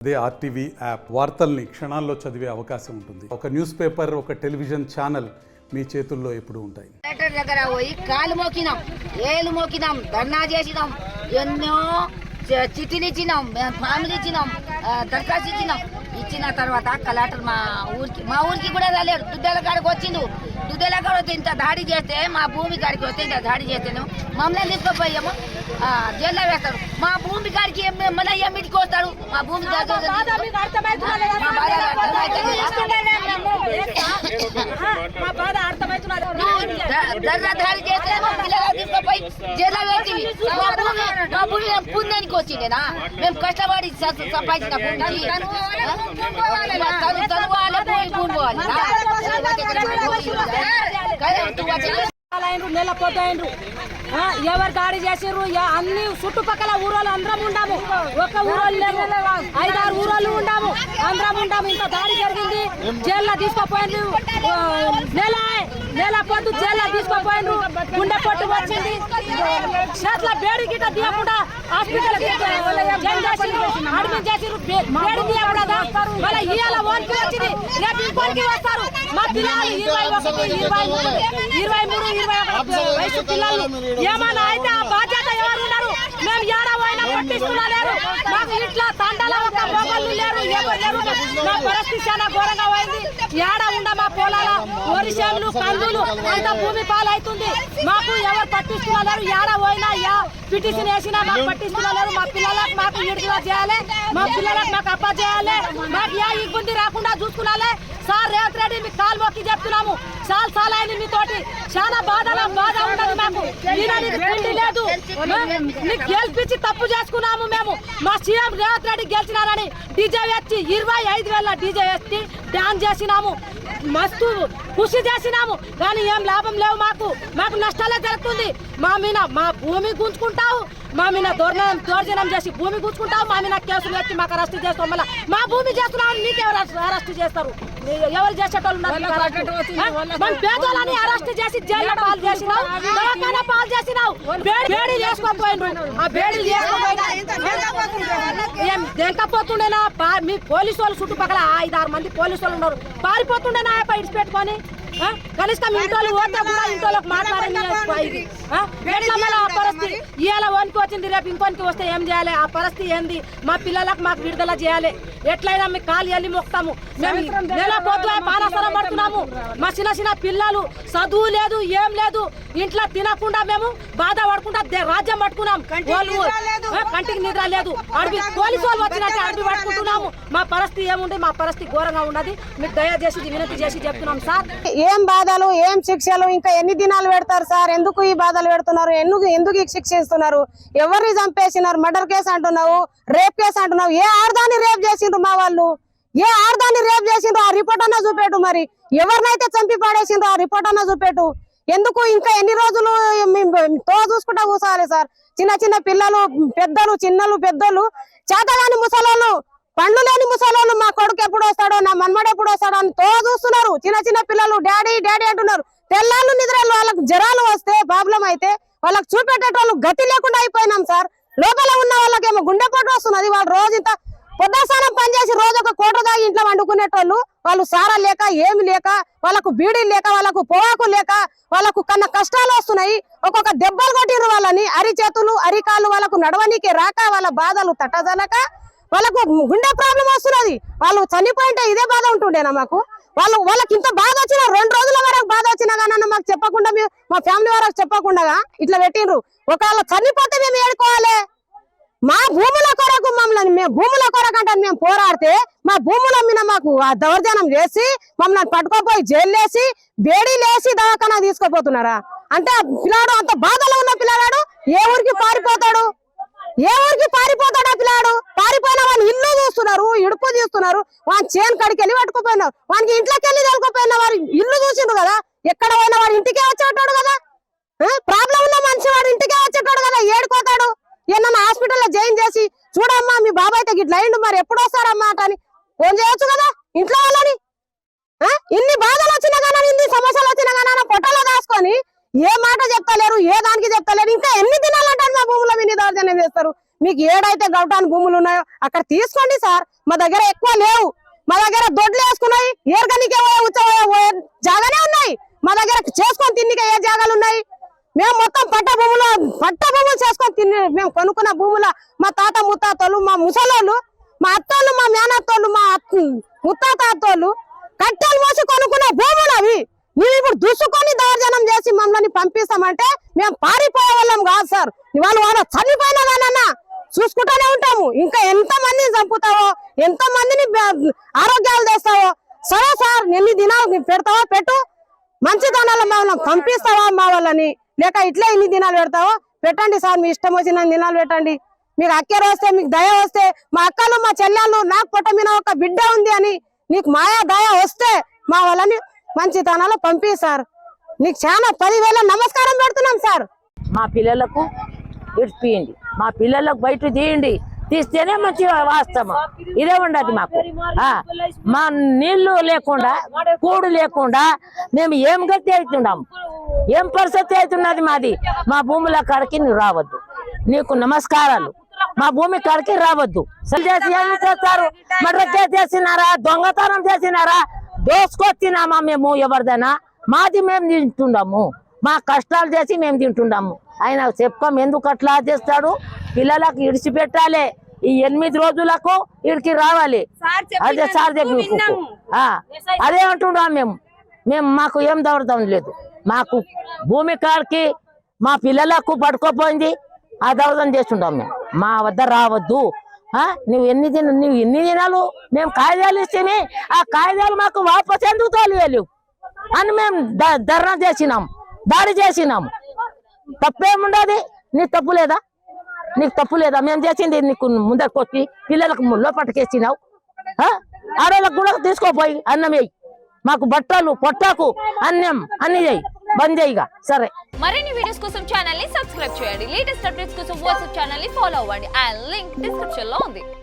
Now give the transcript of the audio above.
అదే RTV app వార్తల్ని క్షణాల్లో చదివే అవకాశం ఉంటుంది. ఒక న్యూస్ పేపర్, ఒక టెలివిజన్ ఛానల్ మీ చేతుల్లో ఎప్పుడు ఉంటాయి. కలెక్టర్ దగ్గర పోయి కాలు మోకినాం, ఏలు మోకినాం, ధర్నా చేసినాం, ఎన్నో చిట్టీలు ఇచ్చినాం, ఫ్యామిలీ ఇచ్చినాం, దరఖాస్తు ఇచ్చినాం. ఇచ్చిన తర్వాత కలెక్టర్ మా ఊరికి కూడా రాలేడు. దుద్దల కాడికి వచ్చిండు. దుద్దల కాడ వస్తే ఇంత దాడి చేస్తే, మా భూమి కాడికి వస్తే ఇంత దాడి చేస్తేను మమ్మల్ని తీసుకుపోయాము జైల్లో వేస్తారు. మా భూమి కాడికి మళ్ళీ ఏమిటికి వస్తాడు? మా భూమి దాడి చేస్తే తీసుకుపోయి జైల్లో వేసి మా భూమి పుణ్యానికి వచ్చిండేనా? మేము కష్టపడి సంపాదించిన భూమికి నెల పోతాయిండ్రు. ఎవరు దాడి చేసారు? అన్ని చుట్టుపక్కల ఊరోళ్ళు అందరం ఉండాము. ఒక్క ఊరోళ్ళు లేము, 5-6 ఊరోళ్ళు ఉండాము, అందరం ఉండాము. ఇంత దాడి జరిగింది. జైల్లో తీసుకుపోయిండ్రు. నెల పొద్దు జైల్లో తీసుకుపోయిండ్రు. గుండె పొట్టు వచ్చింది. చేతుల వేడి గిట్ట తీయకుండా హాస్పిటల్ అడ్మిట్ చేసి వేడి తీయకూడదా? మళ్ళీ ఇవాళ ఓన్కి వచ్చింది, రేపు ఇంకోనికి వస్తారు. మా పిల్లలు 21, 23, 21 వయసు పిల్లలు. ఏమన్నా అయితే ఆ బాధ్యత ఎవరు ఉన్నారు? మేము ఏడవైనా పట్టిస్తున్నారు. మాకు ఇంట్లో తండల ఒక మొగళ్ళు లేరు, ఎవరు లేరు. మా పరిస్థితి చాలా ఘోరంగా పోయింది. ఏడ ఉండ మా పొలాల వరిసేములు, కందులు అంత భూమి పాలవుతుంది. మాకు ఎవరు పట్టిస్తున్నారు? ఏడ పోయినా పిటిషన్ వేసినా మాకు పట్టిస్తున్నారు. మా పిల్లలకు మాకు విడుదల చేయాలి, మా పిల్లలకు మాకు అప్ప చేయాలి. మాకు ఏ ఇబ్బంది రాకుండా చూసుకున్నాలే. సార్ రేవంత్ రెడ్డి మీకు కాలు మొక్కి చెప్తున్నాము. చాలా అయింది మీతోటి. చాలా బాధ ఉండదు మాకు. లేదు, మీకు గెలిపించి తప్పు చేసుకున్నాము మేము. మా సీఎం రేవంత్ రెడ్డి గెలిచినారని డీజే ఎత్తి 25,000 డీజే ఎత్తి డాన్స్ చేసినాము. మస్తు కృషి చేసినాము. కానీ ఏం లాభం లేవు. మాకు నష్టాలే జరుగుతుంది. మా మీద మా భూమి గుంజుకుంటావు, మా మీద దౌర్జన్యం చేసి భూమి గుంజుకుంటావు, మా మీద కేసులు ఎత్తి మాకు అరెస్ట్ చేస్తాం. మళ్ళీ మా భూమి చేస్తున్నావు, నీకెవరు అరెస్ట్ చేస్తారు? ఎవరు చేసేటోళ్ళు పేదోళ్ళని అరెస్ట్ చేసి జైల్లో పాలు చేసినావు, దవాఖానా పాలు చేసినావు. బేడీలు వేసుకోపోయినారు. ఆ బేడీలు ఏం దెంకపోతుండేనా? మీ పోలీసు వాళ్ళు చుట్టుపక్కల 5-6 మంది పోలీసు వాళ్ళు ఉన్నారు. పారిపోతుండేనా ఇడిచి పెట్టుకొని? కనీసం ఇంట్లో పోతే కూడా ఇంట్లోకి మాట్లాడండి. ఆ పరిస్థితి ఇవాళ వనికి వచ్చింది, రేపు ఇంకొనికి వస్తే ఏం చేయాలి? ఆ పరిస్థితి ఏంది? మా పిల్లలకు మాకు విడుదల చేయాలి. ఎట్లయినా మీకు కాలు వెళ్ళి మొక్కుతాము. మేము నెల పొద్దు పానసరం పడుతున్నాము. మా చిన్న పిల్లలు చదువు లేదు, ఏం లేదు. ఇంట్లో తినకుండా మేము బాధ పడుకుంటా రాజ్యం పట్టుకున్నాం. కంటికి నిద్ర లేదు. అడవి పోలీసు వాళ్ళు వచ్చినట్టు అడవి పట్టుకుంటున్నాము. మా పరిస్థితి ఏముంది? మా పరిస్థితి ఘోరంగా ఉన్నది. మీకు దయచేసి వినతి చేసి చెప్తున్నాం సార్. ఏం బాధలు, ఏం శిక్షలు, ఇంకా ఎన్ని దినాలు పెడతారు సార్? ఎందుకు ఈ బాధలు పెడుతున్నారు? ఎందుకు ఈ శిక్ష ఇస్తున్నారు? ఎవరిని చంపేసినారు? మర్డర్ కేసు అంటున్నావు, రేప్ కేసు అంటున్నావు. ఏ ఆడదాన్ని రేప్ చేసిండ్రు మా వాళ్ళు? ఏ ఆడదాన్ని రేప్ చేసిండ్రు? ఆ రిపోర్ట్ అన్నా చూపెట్టు. మరి ఎవరినైతే చంపి పడేసిండ్రు ఆ రిపోర్ట్ అన్నా చూపెట్టు. ఎందుకు ఇంకా ఎన్ని రోజులు తో చూసుకుంటా కూర్చోవాలి సార్? చిన్న పిల్లలు, పెద్దలు, చిన్నలు, పెద్దలు, చేతగాని ముసలోళ్ళు, పండ్లు లేని ముసలోళ్ళు, మా కొడుకు ఎప్పుడు వస్తాడో, నా మన్మడు ఎప్పుడు వస్తాడో అని తో చూస్తున్నారు. చిన్న పిల్లలు డాడీ డాడీ అంటున్నారు. తెల్లాళ్ళు నిద్రలు, వాళ్ళకు జ్వరాలు వస్తే ప్రాబ్లం అయితే వాళ్ళకి చూపెట్టేటోళ్ళు గతి లేకుండా అయిపోయినాం సార్. లోపల ఉన్న వాళ్ళకేమో గుండెపోటు వస్తున్నది. వాళ్ళు రోజు ఇంత పొద్దుసానం పనిచేసి రోజు ఒక కోట దాగి ఇంట్లో వండుకునేటోళ్ళు, వాళ్ళు సారా లేక, ఏమి లేక, వాళ్ళకు బీడీ లేక, వాళ్ళకు పొగాకు లేక, వాళ్ళకు కన్నా కష్టాలు వస్తున్నాయి. ఒక్కొక్క దెబ్బలు కొట్టిరు వాళ్ళని. అరిచేతులు, అరికాళ్ళు వాళ్ళకు నడవనీకే రాక, వాళ్ళ బాధలు తట్టజలక వాళ్ళకు గుండె ప్రాబ్లం వస్తున్నది. వాళ్ళు చనిపోయింటే ఇదే బాధ ఉంటుండేనా మాకు? వాళ్ళకి ఇంత బాధ వచ్చినా 2 రోజుల వరకు బాధ వచ్చినా కానీ మాకు చెప్పకుండా, మా ఫ్యామిలీ వరకు చెప్పకుండా ఇట్లా పెట్టిండ్రు. ఒకవేళ చనిపోతే మేము ఏడుకోవాలి. మా భూముల కొరకు మమ్మల్ని భూముల కొరకు అంటే మేము పోరాడితే మా భూముల మీద మాకు ఆ దౌర్జన్యం చేసి మమ్మల్ని పట్టుకోపోయి జైలు వేసి బేడీలేసి దవాఖానా తీసుకుపోతున్నారా? అంటే పిల్లాడు అంత బాధలో ఉన్న పిల్లాడు ఏ ఊరికి పారిపోతాడు? ఏ ఊరికి పారిపోతాడు ఆ పిల్లాడు? పారిపోయిన వాడిని ఇల్లు చూస్తున్నారు, ఇడుపు చూస్తున్నారు. వాని చేను కడికి వెళ్ళి పట్టుకుపోయినారు. వానికి ఇంట్లోకి వెళ్ళి తొలుకుపోయిన వారు ఇల్లు చూసిండ్రు కదా. ఎక్కడ పోయిన వాడు ఇంటికే వచ్చేటాడు కదా. ప్రాబ్లం ఉన్న మనిషి వాడు ఇంటికే వచ్చేటాడు కదా. ఏడుకోతాడు. ఏమన్నా హాస్పిటల్లో జాయిన్ చేసి చూడమ్మా మీ బాబాయ్ గిట్ల అయిండు, మరి ఎప్పుడు వస్తారమ్మా అని ఫోన్ చేయొచ్చు కదా ఇంట్లో వాళ్ళని. ఇన్ని బాధలు వచ్చినా కానీ, ఇన్ని సమస్యలు వచ్చినా కానీ పొట్టలో దాచుకొని ఏ మాట చెప్తలేరు, ఏ దానికి చెప్తలేరు. ఇంకా ఎన్ని దినాలంటారు మా భూముల మీద దౌర్జన్యం చేస్తారు? మీకు ఏడైతే గౌటాన్ భూములు ఉన్నాయో అక్కడ తీసుకోండి సార్. మా దగ్గర ఎక్కువ లేవు. మా దగ్గర దొడ్లు వేసుకున్నాయి, ఏర్గనికే జాగానే ఉన్నాయి. మా దగ్గర చేసుకొని తిన్నికే ఏ జాగాలు ఉన్నాయి? మేము మొత్తం పట్ట భూములు చేసుకొని తిని మేము కొనుక్కున్న భూముల మా తాత ముత్తాతోళ్ళు, మా ముసలోళ్ళు, మా అత్తోళ్ళు, మా మేనత్తోళ్ళు, మా ముత్తాత అత్తోళ్ళు కట్టెలు మోసి కొనుక్కున్న భూములు అవి. నువ్వు ఇప్పుడు దుసుకొని దౌర్జన్యం చేసి మమ్మల్ని పంపిస్తామంటే మేము పారిపోయే వాళ్ళం కాదు సార్. వాళ్ళు చనిపోయినా కానన్నా చూసుకుంటూనే ఉంటాము. ఇంకా ఎంత మందిని చంపుతావో, ఎంత మందిని ఆరోగ్యాలు తెస్తావో. సరే సార్, ఎన్ని దినాలు పెడతావో పెట్టు, మంచితనాలు మమ్మల్ని పంపిస్తావా మా వాళ్ళని, లేక ఇట్లే ఇన్ని దినాలు పెడతావో పెట్టండి సార్. మీ ఇష్టం వచ్చిన దినాలు పెట్టండి. మీకు అక్కేర వస్తే, మీకు దయ వస్తే, మా అక్కలు మా చెల్లెళ్ళు నాకు పొట్ట మీద ఒక బిడ్డ ఉంది అని నీకు మాయా దయ వస్తే మా వాళ్ళని మంచితనాలు పంపి సార్. నీకు చాలా 10,000 నమస్కారం పెడుతున్నాం సార్. మా పిల్లలకు ఇడిపియండి, మా పిల్లలకు బయట తీయండి, తీస్తేనే మంచిగా వాస్తవం. ఇదే ఉండదు మాకు. మా నీళ్లు లేకుండా, కూడు లేకుండా మేము ఏం గతి అవుతున్నాము, ఏం పరిస్థితి అవుతున్నది మాది. మా భూముల కాడికి నువ్వు రావద్దు, నీకు నమస్కారాలు. మా భూమి కాడికి రావద్దు. చేసి ఏమి చేస్తారు? మర్డర్ చేసినారా, దొంగతనం చేసినారా, దోసుకొచ్చినామా మేము ఎవరిదైనా? మాది మేము తింటున్నాము, మా కష్టాలు చేసి మేము తింటున్నాము. ఆయన చెప్పం ఎందుకు అట్లా చేస్తాడు? పిల్లలకు ఇడిచిపెట్టాలి, ఈ 8 రోజులకు ఇడికి రావాలి. అదే సార్ చెప్పి అదే అంటున్నాం మేము. మాకు ఏం దౌర్జన్యం లేదు. మాకు భూమి కాడికి మా పిల్లలకు పడుకోపోయింది, ఆ దౌర్జన్యం చేస్తుంటాం మేము. మా వద్ద రావద్దు. నువ్వు ఎన్ని దినాలు మేము కాయిదాలు ఇస్తేనే ఆ కాయిదాలు మాకు వాపస్ ఎందుకు తోలివేలేవు అని మేము ధర్నా చేసినాం, దాడి చేసినాము. తప్పేముండదు. నీకు తప్పు లేదా? నీకు తప్పు లేదా? మేము చేసింది నీకు ముందరికి వచ్చి పిల్లలకు లోపటికేసినావు. ఆడవాళ్ళకు కూడా తీసుకోపోయి అన్నం వేయి, మాకు బట్టలు పొట్టకు అన్నం అన్ని చేయి, బంద్ చేయిగా. సరే, మరిన్ని వీడియోస్ కోసం ఛానల్ ని సబ్స్క్రైబ్ చేయండి. లేటెస్ట్ అప్డేట్స్ కోసం వాట్సాప్ ఛానల్ ని ఫాలో అవ్వండి. ఆ లింక్ డిస్క్రిప్షన్ లో ఉంది.